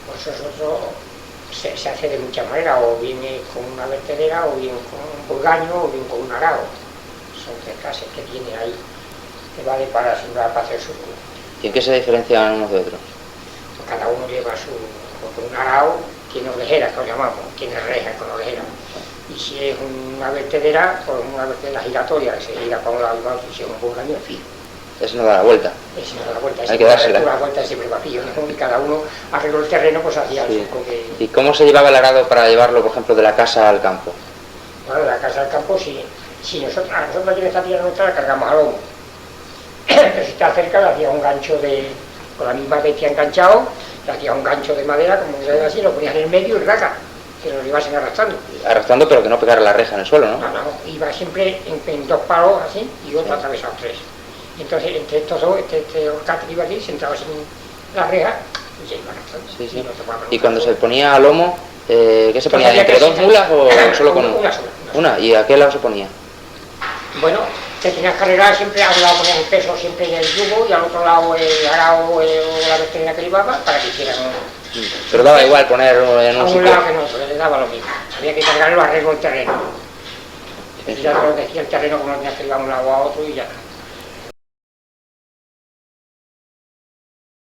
Pues nosotros se hace de muchas maneras, o bien con una vertedera, o bien con un burgaño, o bien con un arao. Son tres clases que tiene ahí, que vale para sembrar, para hacer surco. ¿Y en qué se diferencian unos de otros? Pues cada uno lleva su... Porque un arao tiene orejeras, que lo llamamos, tiene rejas con orejeras. Y si es una vertedera, pues una vertedera giratoria, que se gira para un lado y para otro, y si es un burgaño, en fin. Ese no da la vuelta. Ese no da la vuelta, hay que dársela. La vuelta siempre vacío, ¿no? Y cada uno arregló el terreno, pues hacía el surco que... ¿Y cómo se llevaba el arado para llevarlo, por ejemplo, de la casa al campo? Bueno, de la casa al campo, si nosotros aquí en esta tierra nuestra la cargamos a lomo. Pero si está cerca, le hacía un gancho con la misma bestia enganchado, le hacía un gancho de madera, como se ve así, lo ponías en el medio y raca, que lo llevasen arrastrando. Arrastrando, pero que no pegara la reja en el suelo, ¿no? No, iba siempre en dos palos así y otro atravesado tres. Y entonces, entre estos dos, este horcate que iba aquí, sentado sin la reja y se iba arrastrando. Sí. Y cuando se ponía a lomo, ¿qué se ponía? ¿Entre dos mulas o solo con una sola? Una. ¿Y a qué lado se ponía? Bueno, te tenías que arreglar siempre, a un lado ponías el peso siempre en el yugo y al otro lado el arao o la vertedera que llevaba para que hicieran un... Pero daba igual poner en a un un sitio. lado que no, le daba lo mismo. Había que cargarlo arreglo el terreno. Ya te lo decía el terreno como lo tenías que ir a un lado a otro y ya está.